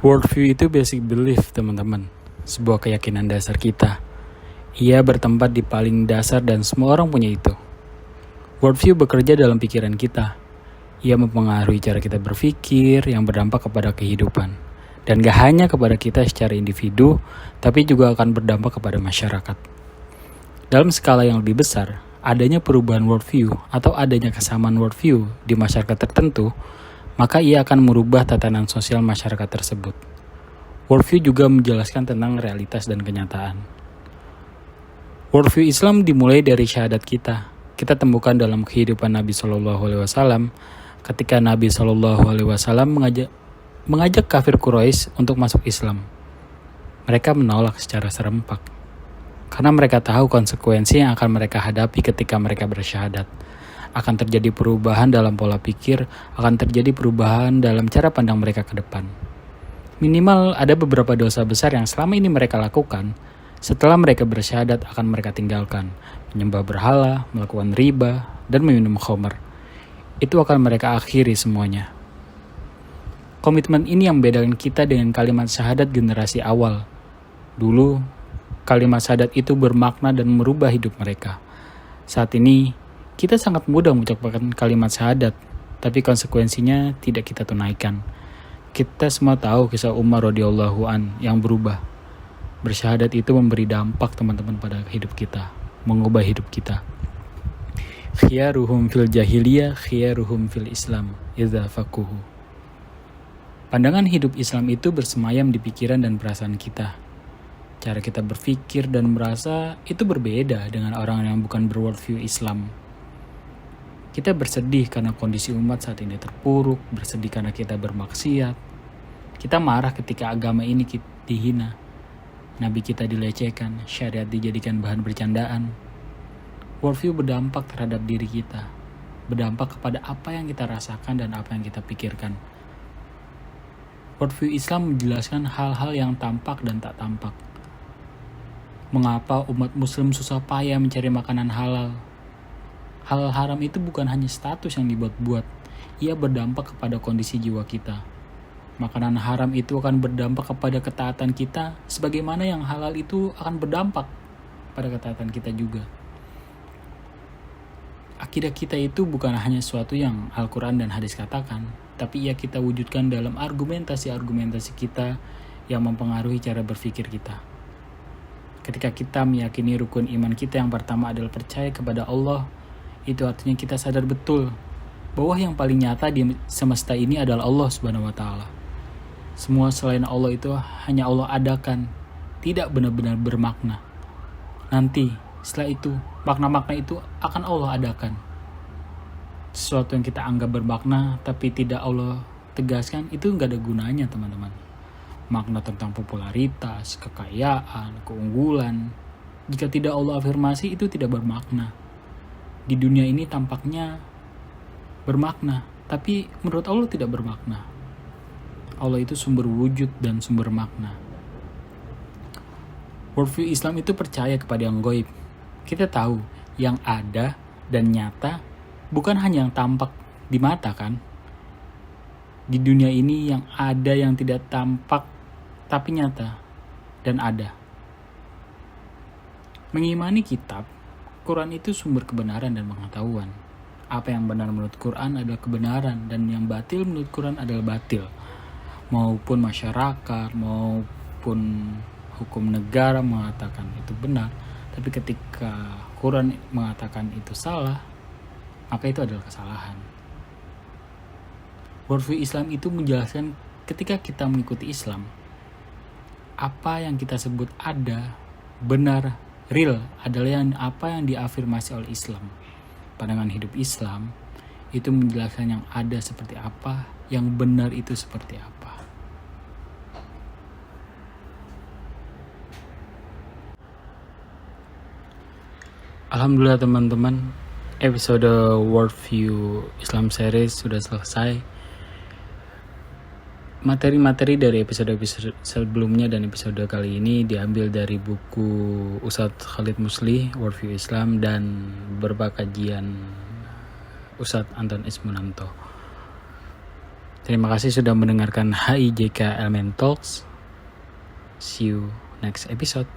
Worldview itu basic belief, teman-teman. Sebuah keyakinan dasar kita. Ia bertempat di paling dasar dan semua orang punya itu. Worldview bekerja dalam pikiran kita. Ia mempengaruhi cara kita berpikir yang berdampak kepada kehidupan. Dan gak hanya kepada kita secara individu, tapi juga akan berdampak kepada masyarakat. Dalam skala yang lebih besar, adanya perubahan worldview atau adanya kesamaan worldview di masyarakat tertentu, maka ia akan merubah tatanan sosial masyarakat tersebut. Worldview juga menjelaskan tentang realitas dan kenyataan. Worldview Islam dimulai dari syahadat kita. Kita temukan dalam kehidupan Nabi SAW ketika Nabi SAW mengajak kafir Quraisy untuk masuk Islam. Mereka menolak secara serempak karena mereka tahu konsekuensi yang akan mereka hadapi ketika mereka bersyahadat. Akan terjadi perubahan dalam pola pikir, akan terjadi perubahan dalam cara pandang mereka ke depan. Minimal ada beberapa dosa besar yang selama ini mereka lakukan, setelah mereka bersyahadat akan mereka tinggalkan. Menyembah berhala, melakukan riba, dan meminum khamar. Itu akan mereka akhiri semuanya. Komitmen ini yang membedakan kita dengan kalimat syahadat generasi awal. Dulu, kalimat syahadat itu bermakna dan merubah hidup mereka. Saat ini, kita sangat mudah mengucapkan kalimat syahadat, tapi konsekuensinya tidak kita tunaikan. Kita semua tahu kisah Umar radhiyallahu an yang berubah. Bersyahadat itu memberi dampak teman-teman pada hidup kita, mengubah hidup kita. Khiyaruhum fil jahiliyah, khiyaruhum fil Islam, idza faquhu. Pandangan hidup Islam itu bersemayam di pikiran dan perasaan kita. Cara kita berpikir dan merasa itu berbeda dengan orang yang bukan berworldview Islam. Kita bersedih karena kondisi umat saat ini terpuruk, bersedih karena kita bermaksiat. Kita marah ketika agama ini dihina. Nabi kita dilecehkan, syariat dijadikan bahan bercandaan. Worldview berdampak terhadap diri kita, berdampak kepada apa yang kita rasakan dan apa yang kita pikirkan. Worldview Islam menjelaskan hal-hal yang tampak dan tak tampak. Mengapa umat muslim susah payah mencari makanan halal? Halal haram itu bukan hanya status yang dibuat-buat, ia berdampak kepada kondisi jiwa kita. Makanan haram itu akan berdampak kepada ketaatan kita, sebagaimana yang halal itu akan berdampak pada ketaatan kita juga. Akidah kita itu bukan hanya sesuatu yang Al-Quran dan hadis katakan, tapi ia kita wujudkan dalam argumentasi-argumentasi kita yang mempengaruhi cara berpikir kita. Ketika kita meyakini rukun iman kita yang pertama adalah percaya kepada Allah, itu artinya kita sadar betul bahwa yang paling nyata di semesta ini adalah Allah Subhanahu wa Ta'ala. Semua selain Allah itu hanya Allah adakan, tidak benar-benar bermakna. Nanti setelah itu makna-makna itu akan Allah adakan. Sesuatu yang kita anggap bermakna tapi tidak Allah tegaskan itu nggak ada gunanya, teman-teman. Makna tentang popularitas, kekayaan, keunggulan, jika tidak Allah afirmasi itu tidak bermakna. Di dunia ini tampaknya bermakna, tapi menurut Allah tidak bermakna. Allah itu sumber wujud dan sumber makna. Worldview Islam itu percaya kepada yang gaib. Kita tahu yang ada dan nyata bukan hanya yang tampak di mata kan. Di dunia ini yang ada yang tidak tampak tapi nyata dan ada. Mengimani kitab, Quran itu sumber kebenaran dan pengetahuan. Apa yang benar menurut Quran adalah kebenaran dan yang batil menurut Quran adalah batil. Maupun masyarakat, maupun hukum negara mengatakan itu benar, tapi ketika Quran mengatakan itu salah, maka itu adalah kesalahan. Worldview Islam itu menjelaskan ketika kita mengikuti Islam, apa yang kita sebut ada, benar, real adalah apa yang diafirmasi oleh Islam. Pandangan hidup Islam itu menjelaskan yang ada seperti apa, yang benar itu seperti apa. Alhamdulillah teman-teman, episode Worldview Islam Series sudah selesai. Materi-materi dari episode-episode sebelumnya dan episode kali ini diambil dari buku Ustadz Khalid Musli, Worldview Islam, dan beberapa kajian Ustadz Anton Ismunanto. Terima kasih sudah mendengarkan HIJK Elemen Talks. See you next episode.